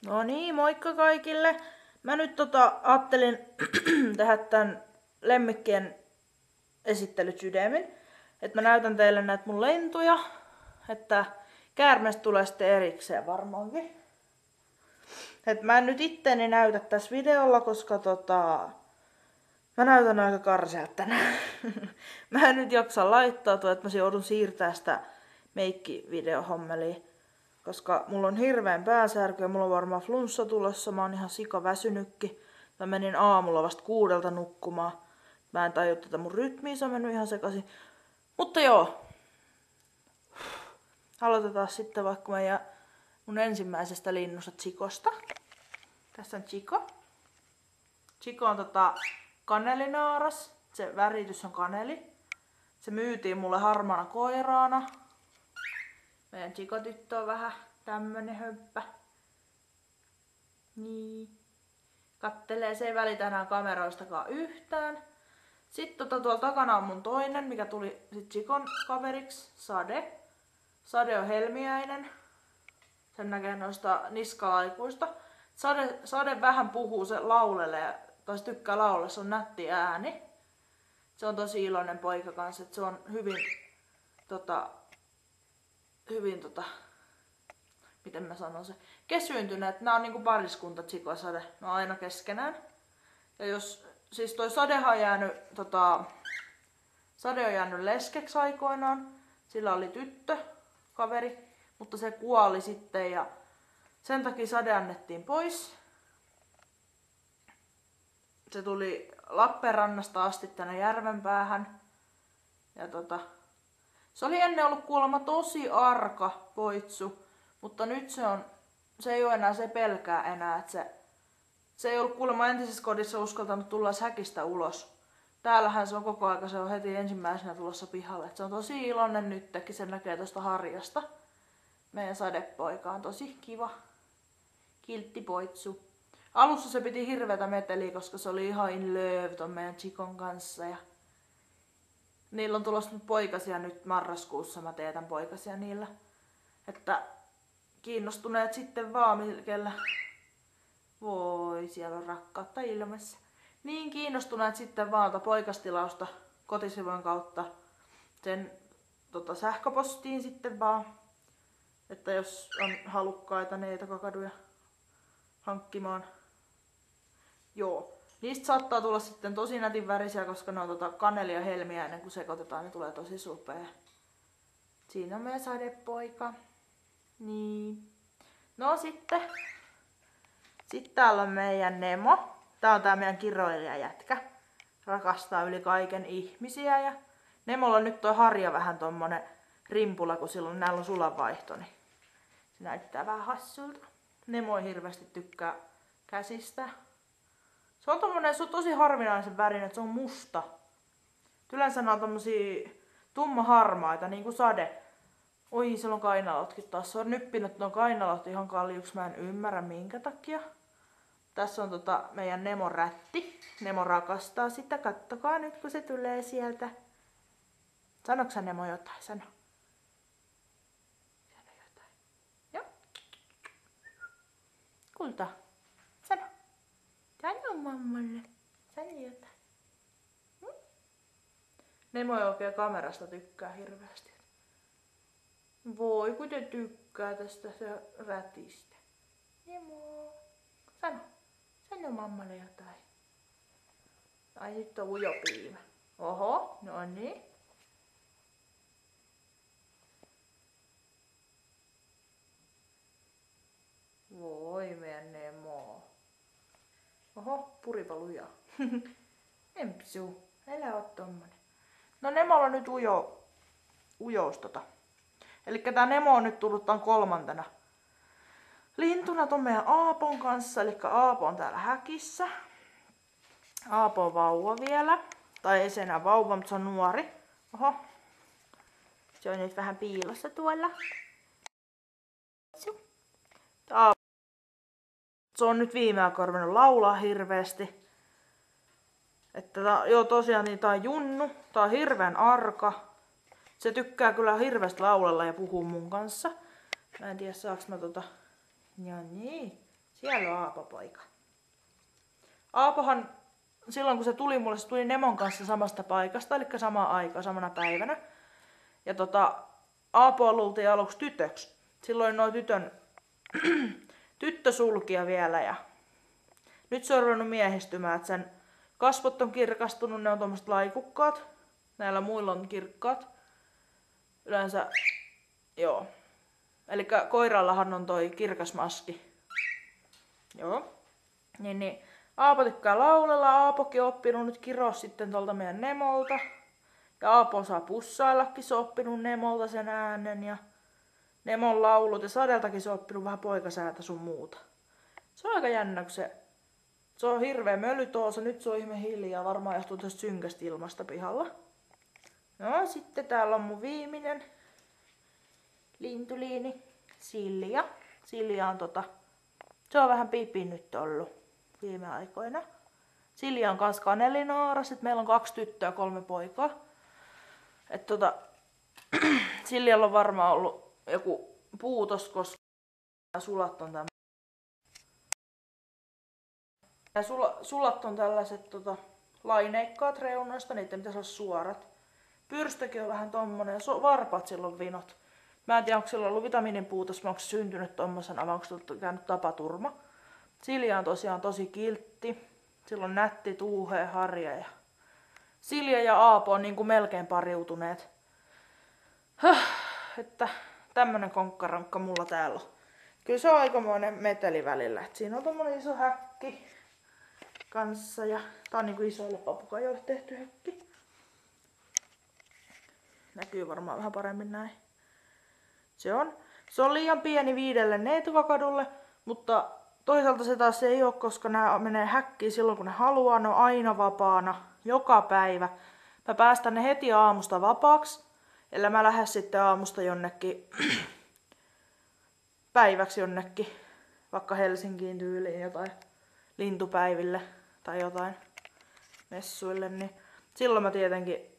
No niin, moikka kaikille. Mä nyt ajattelin tehdä tän lemmikkien esittelysydämin. Että mä näytän teille näitä mun lentuja. Että käärmeestä tulee sitten erikseen varmaankin. Et mä en nyt itteni näytä tässä videolla, koska mä näytän aika karsealta tänään. Mä en nyt jaksa laittautua, että mä joudun siirtää sitä meikkivideohommeliin. Koska mulla on hirveän päänsärky ja mulla on varmaan flunssa tulossa. Mä oon ihan sika väsynytkin. Mä menin aamulla vasta 6 nukkumaan. Mä en tajua tätä mun rytmiä, se on mennyt ihan sekaisin. Mutta joo. Aloitetaan sitten vaikka mun ensimmäisestä linnusta Chikosta. Tässä on Chiko. Chiko on kanelinaaras. Se väritys on kaneli. Se myytiin mulle harmaana koiraana. Meidän Chiko-tyttö on vähän tämmönen hömppä. Niin. Kattelee, se ei välitä enää kameroistakaan yhtään. Sitten tuolla takana on mun toinen, mikä tuli sit Chikon kaveriksi, Sade. Sade on helmiäinen. Sen näkee noista niskalaikuista. Sade vähän puhuu, se laulelee, tai se tykkää laulaa, se on nätti ääni. Se on tosi iloinen poika kanssa, että se on hyvin miten mä sanon se, kesyyntyneet. Nää on niinku pariskunta Chiko ja Sade. Ne on aina keskenään. Ja jos, siis toi Sadehan on jäänyt, Sade on jäänyt leskeksi aikoinaan. Sillä oli tyttö, kaveri, mutta se kuoli sitten ja sen takia Sade annettiin pois. Se tuli Lappeenrannasta asti tänne järvenpäähän. Ja se oli ennen ollut kuulemma tosi arka poitsu, mutta nyt se ei ole enää, se pelkää enää, että se ei ollut kuulemma entisessä kodissa uskaltanut tulla häkistä ulos. Täällähän se on koko aika, se on heti ensimmäisenä tulossa pihalle. Et se on tosi iloinen nytkin, sen näkee tuosta harjasta. Meidän Sadepoika on tosi kiva, kiltti poitsu. Alussa se piti hirveätä meteliä, koska se oli ihan in love ton meidän Chikon kanssa. Ja niillä on tulossa poikasia nyt marraskuussa, mä teetän poikasia niillä. Että kiinnostuneet sitten vaan, kellä voi, siellä on rakkautta ilmassa. Niin kiinnostuneet sitten vaan poikastilausta kotisivujen kautta sen sähköpostiin sitten vaan. Että jos on halukkaita neitä kakaduja hankkimaan. Joo. Niistä saattaa tulla sitten tosi nätin värisiä, koska ne on kaneli ja helmiäinen, kun sekoitetaan, niin tulee tosi supea. Siinä on meidän Sadepoika. Niin. No sitten täällä on meidän Nemo. Tää on tää meidän kiroilijajätkä. Rakastaa yli kaiken ihmisiä. Ja Nemolla on nyt toi harja vähän tommonen rimpula, kun silloin näillä on sulanvaihto. Niin se näyttää vähän hassulta. Nemo ei hirveästi tykkää käsistä. Se on tosi harvinaisen värinen, että se on musta. Yleensä ne on tommosia tummaharmaita, niin kuin Sade. Oi, siellä on kainalotkin taas. Se on nyppinyt nuo kainalot ihan kaljuksi. Mä en ymmärrä minkä takia. Tässä on meidän Nemon rätti. Nemo rakastaa sitä. Kattokaa nyt, kun se tulee sieltä. Sanoks sä Nemo jotain? Sano. Sano jotain. Joo. Kulta. Sano. Sano mammalle. Sano jotain. Nemo ei oikein kamerasta tykkää hirveästi. Voi, kun te tykkää tästä se rätistä. Nemo. Sano. Sano mammalle jotain. Ai nyt on ujo piimä. Oho, no niin. Voi meidän Nemo. Oho, puripa lujaa. Empsu, älä oo tommonen. No Nemolla on nyt ujous Elikkä tää Nemo on nyt tullut tän 3. lintuna ton meidän Aapon kanssa. Elikkä Aapo on täällä häkissä. Aapo on vauva vielä. Tai ei se enää vauva, mutta se on nuori. Oho. Se on nyt vähän piilossa tuolla. Aapo. Se on nyt viime aikoina ruvennut laulaa hirveästi. Että joo tosiaan niin tää on Junnu. Tää on hirveän arka. Se tykkää kyllä hirveästi laulella ja puhua mun kanssa. Mä en tiedä saaks mä Joo niin. Siellä on Aapo-poika. Aapohan silloin kun se tuli mulle, se tuli Nemon kanssa samasta paikasta, eli samaan aikaan, samana päivänä. Ja Aapoa luultiin aluksi tytöksi. Silloin noin tyttösulkia vielä ja nyt se on ruvennut miehistymään, että sen kasvot on kirkastunut, ne on tommoset laikukkaat. Näillä muilla on kirkkaat. Yleensä, joo. Eli koirallahan on toi kirkas maski. Joo. Niin. Aapo tykkää laulella. Aapokin on oppinut nyt kiroa sitten tuolta meidän Nemolta. Ja Aapo osaa pussaillakin, se on oppinut Nemolta sen äänen ja Nemon laulut ja Sadeltakin se on oppinut vähän poikasäätä sun muuta. Se on aika jännä, kun se on hirveä mölytoosa, nyt se on ihme hiljaa, varmaan johtuu tästä synkästä ilmasta pihalla. No sitten täällä on mun viimeinen lintuliini, Silja. Silja on se on vähän pipi nyt ollut viime aikoina. Silja on kans kanelinaaras, että meillä on 2 tyttöä ja 3 poikaa. Et Siljalla on varmaan ollut joku puutos, koska sulat on sulat on tällaiset laineikkaat reunoista, niitä pitäisi olla suorat. Pyrstökin on vähän tommonen ja varpaat silloin vinot. Mä en tiedä, onko sillä ollut vitamiinin puutos, vai onko se syntynyt tommosena, vai onko se käynyt tapaturma. Silja on tosiaan tosi kiltti. Sillä on nätti tuuhea harja ja Silja ja Aapo on niinku melkein pariutuneet. Että tämmönen konkkarankka mulla täällä on. Kyllä se on aikamoinen meteli välillä. Et siinä on tommonen iso häkki kanssa ja tää on niinku isoille papukaijoille tehty häkki. Näkyy varmaan vähän paremmin näin. Se on liian pieni 5 neituvakadulle, mutta toisaalta se taas ei ole, koska nämä menee häkkiin silloin kun ne haluaa. Ne on aina vapaana, joka päivä. Mä päästän ne heti aamusta vapaaksi, ellei mä lähde sitten aamusta jonnekin päiväksi jonnekin, vaikka Helsinkiin tyyliin jotain lintupäiville tai jotain messuille, niin silloin mä tietenkin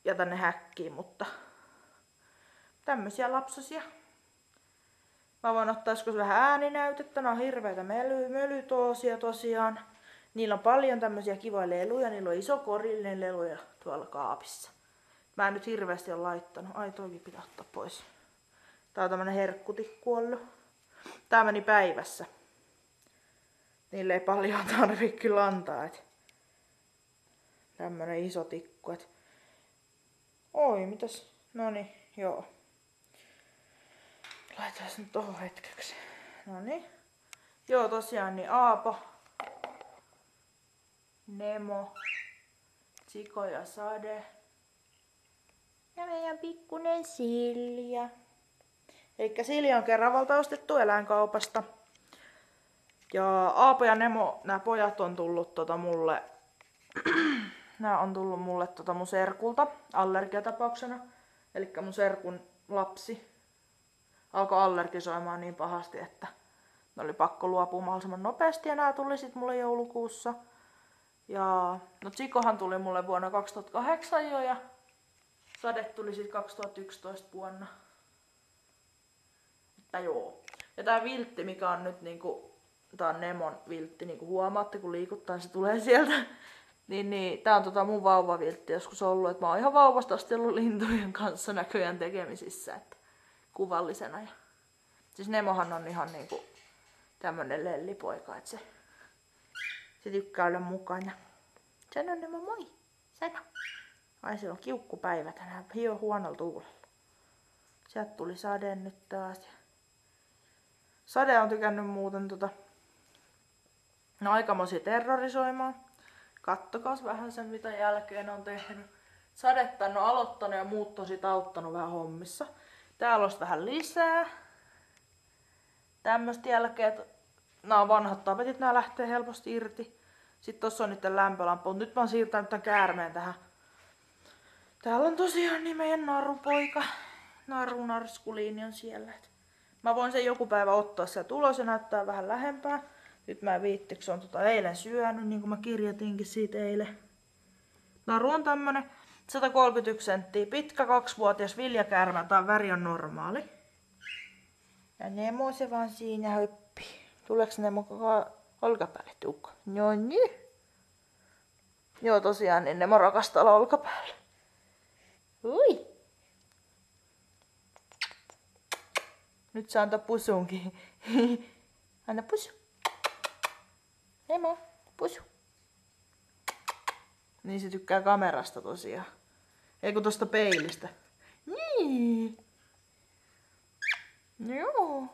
jätän ne häkkiin, mutta tämmösiä lapsosia. Mä voin ottaa joskus vähän ääninäytettä, ne on hirveitä mölytoosia tosiaan. Niillä on paljon tämmösiä kivoja leluja, niillä on iso korillinen leluja tuolla kaapissa. Mä en nyt hirveästi ole laittanut. Ai toikin pitää ottaa pois. Tää on tämmönen herkkutikku ollut. Tää meni päivässä. Niille ei paljon tarvii kyllä antaa. Tämmönen iso tikku. Oi, mitäs? Noniin, joo. Laitetaan nyt tohon hetkeksi. Noniin. Joo, tosiaan niin Aapo, Nemo, Tsiko ja Sade. Ja meidän pikkunen Silja. Elikkä Silja on Keravalta ostettu eläinkaupasta. Ja Aapo ja Nemo, nämä pojat on tullut mulle. Nämä on tullut mulle mun serkulta allergiatapauksena. Elikkä mun serkun lapsi alkoi allergisoimaan niin pahasti, että ne oli pakko luopua mahdollisimman nopeasti ja nämä tuli sit mulle joulukuussa. Ja no Tsikohan tuli mulle vuonna 2008 jo ja Sade tuli sit 2011 vuonna. Että joo. Ja tää viltti, mikä on nyt niinku, tää on Nemon viltti, niinku huomaatte kun liikuttaa, se tulee sieltä. Niin, tää on mun vauvaviltti joskus ollut, että mä oon ihan vauvasta asti ollut lintujen kanssa näköjään tekemisissä, että kuvallisena. Ja siis Nemohan on ihan niinku tämmönen lellipoika, että se tykkää olla mukana. Sano Nemo moi, sano. Ai siellä on kiukkupäivä tänään, hio huonolla tuulella. Sieltä tuli Sade nyt taas. Sade on tykännyt muuten aikamoisia terrorisoimaan. Kattokaas vähän sen mitä jälkeen on tehnyt. Sadetta on aloittanut ja muut on sit auttanut vähän hommissa. Täällä olisi vähän lisää. Tämmöstä jälkeen, että nämä on vanhat tapetit, nämä lähtee helposti irti. Sitten tossa on niiden lämpölamppu. Nyt mä oon siirtänyt tämän käärmeen tähän. Täällä on tosiaan niin meidän narupoika. Narskuliini on siellä. Mä voin sen joku päivä ottaa sieltä ulos ja näyttää vähän lähempää. Nyt mä en viitti, kun se on eilen syönyt, niin kuin mä kirjoitinkin siitä eilen. Naru on tämmönen 131 senttiä pitkä, 2-vuotias viljakäärmä. Tää väri on normaali. Ja Nemo se vaan siinä höppii. Tuleeko Nemo koko olkapäälle, Tuukko? No niin. Joo, tosiaan, niin Nemo rakastaa olla olkapäällä. Ui. Nyt saa antaa pusunkin. Anna pusu. Nemo, pusu. Niin se tykkää kamerasta tosiaan. Ei kun tosta peilistä. Niin. Joo.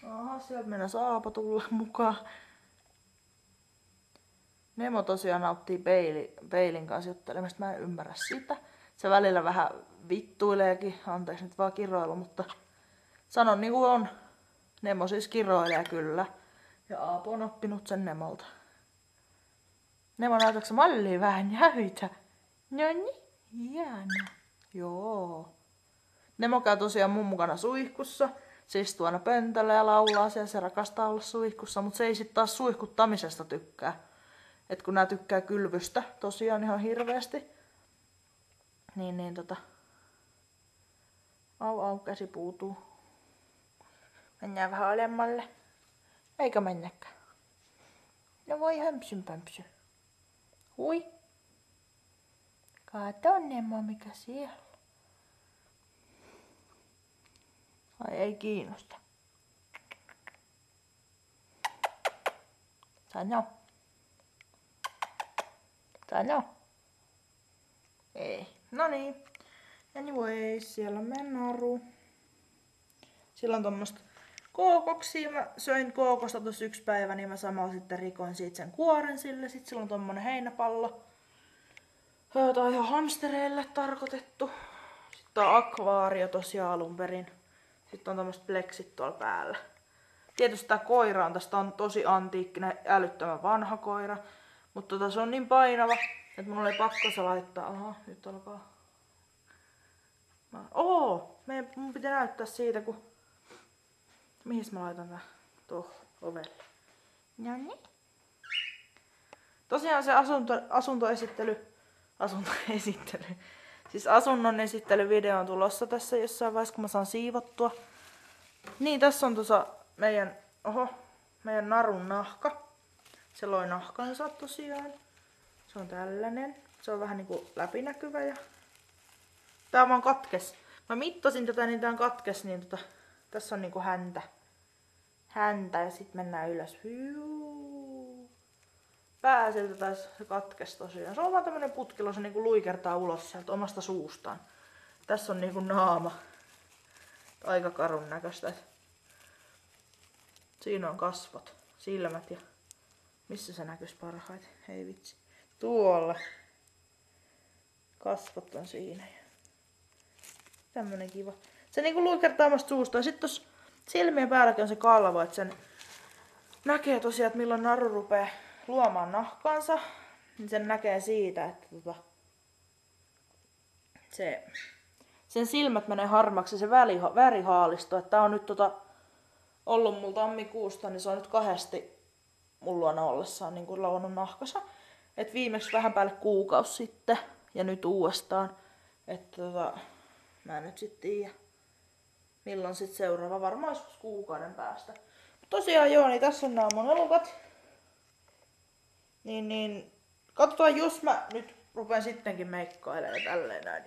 Aha, sieltä mennä Aapo tulla mukaan. Nemo tosiaan nauttii peilin kanssa juttelemasta. Mä en ymmärrä sitä. Se välillä vähän vittuileekin. Anteeksi nyt vaan kiroilu, mutta sanon niin kuin on. Nemo siis kiroilee kyllä. Ja Aapo on oppinut sen Nemolta. Nemo, näytätkö mallia vähän jäytä? No niin, hieno. Joo. Nemo käy tosiaan mun mukana suihkussa. Se istuu aina pöntöllä ja laulaa siellä. Se rakastaa olla suihkussa, mutta se ei sit taas suihkuttamisesta tykkää. Et kun nää tykkää kylvystä tosiaan ihan hirveästi. Au, käsi puutuu. Mennään vähän alemmalle. Eikä mennäkään. No voi hömpsyn pömpsy. Hui. Kato Nemo, mikä siellä. Ai ei kiinnosta. Sano. Ei. No niin. Anyways, siellä on meidän naru. Sillä on tommoista kookoksia. Mä söin kookosta tossa 1 päivä, niin mä samalla sitten rikoin siitä sen kuoren sille. Sitten sillä on tommonen heinäpallo. Tää on ihan hamstereille tarkoitettu. Sitten on akvaario tosiaan alun perin. Sitten on tommoset pleksit tuolla päällä. Tietysti tää koira on, tästä on tosi antiikkinen, älyttömän vanha koira. Mutta se on niin painava, että mun oli pakko se laittaa. Aha, nyt alkaa. Mun pitää näyttää siitä, kun... Mihin mä laitan tää? Tuohon ovelle. No niin. Tosiaan se asuntoesittely. Siis asunnon esittelyvideo on tulossa tässä jossain vaiheessa, kun mä saan siivottua. Niin, tässä on tuossa meidän narun nahka. Se loi nahkansa tosiaan. Se on tällainen. Se on vähän niinku läpinäkyvä ja... Tää vaan katkes. Mä mittasin tätä, niin tää on katkes, niin tässä on niinku häntä ja sit mennään ylös. Pää sieltä taas se katkes tosiaan. Se on vaan tämmönen putkilo, se niinku luikertaa ulos sieltä omasta suustaan. Tässä on niinku naama. Aika karun näköistä. Siinä on kasvot, silmät ja... Missä se näkyisi parhaiten? Hei vitsi. Tuolla. Kasvot on siinä. Tämmönen kiva. Se niinku luikertaa omasta suusta. Ja sit tossa silmien päälläkin on se kalvo, että sen näkee tosiaan, että milloin naru rupee luomaan nahkaansa. Niin sen näkee siitä, että sen silmät menee harmaksi ja se väri haalistuu. Että tää on nyt ollut mulla tammikuusta, niin se on nyt 2 mun luona ollessaan niin kuin lauannut nahkansa. Et viimeksi vähän päälle kuukausi sitten ja nyt uudestaan. Että mä en nyt sit tiedä milloin sit seuraava, varmaan joskus kuukauden päästä. Mut tosiaan joo, niin tässä on nämä mun elukat. Niin katsotaan, jos mä nyt rupean sittenkin meikkailemaan tälleen näin.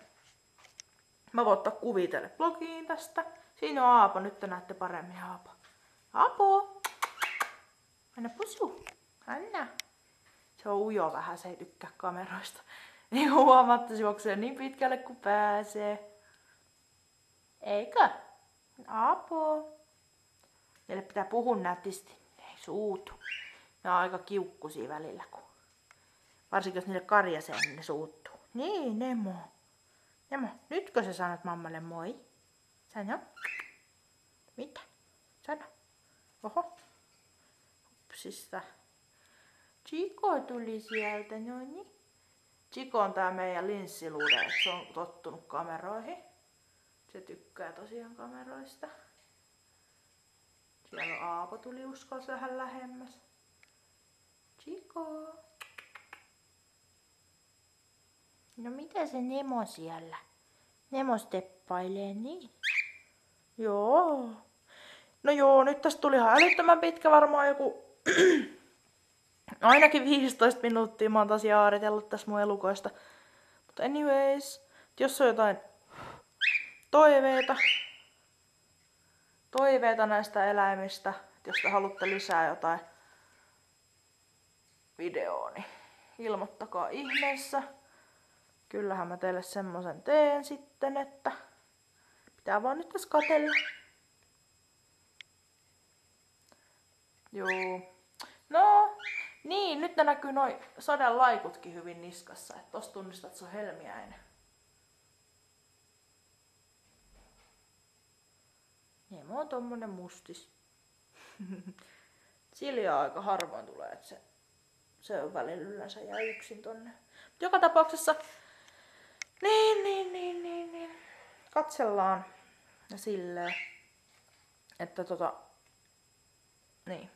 Mä voin ottaa kuvia teille blogiin tästä. Siinä on Aapo, nyt te näette paremmin Aapo. Aapo! Anna pusu. Anna. Se on ujo vähän, se ei tykkää kameroista. Niin huomaatte, se juoksee niin pitkälle kuin pääsee. Eikö? Aapo. Niille pitää puhua nätisti. Ei suutu. Ne on aika kiukkusia välillä, kun... Varsinkin jos niille karjasee, niin ne suuttuu. Niin, Nemo. Nemo, nytkö sä sanot mammalle moi? Sano. Mitä? Sano. Oho. Hupsista. Chico tuli sieltä, no niin. Chico on tää meidän linssilude, se on tottunut kameroihin. Se tykkää tosiaan kameroista. Siellä on Aapo tuli uskalsi vähän lähemmäs. Chico. No mitä se Nemo siellä? Nemo steppailee niin. Joo. No joo, nyt tästä tuli ihan älyttömän pitkä, varmaan joku ainakin 15 minuuttia mä oon taas jaaritellut tässä mun elukoista. Mutta anyways, jos on jotain toiveita näistä eläimistä, jos te haluatte lisää jotain videoa, niin ilmoittakaa ihmeessä. Kyllähän mä teille semmosen teen sitten, että pitää vaan nyt tässä katsella. Joo. No, niin, nyt ne näkyy noi sadan laikutkin hyvin niskassa. Et tosta tunnistat, että se on helmiäinen. Niin, mä oon tommonen mustis. Silja aika harvoin tulee, että se on välillä yleensä jää yksin tonne. Mut joka tapauksessa, niin. Katsellaan ja silleen, että niin.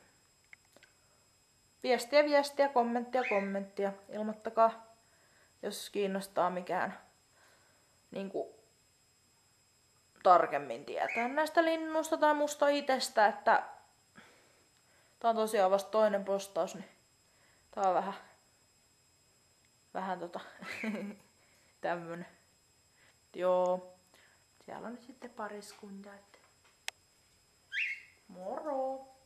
Viestiä, kommenttia. Ilmoittakaa, jos kiinnostaa mikään niinku tarkemmin tietää näistä linnuista tai musta itestä, että tää on tosiaan vasta toinen postaus, niin tää on vähän tämmönen. Joo, siellä on nyt sitten pariskunta, että moro!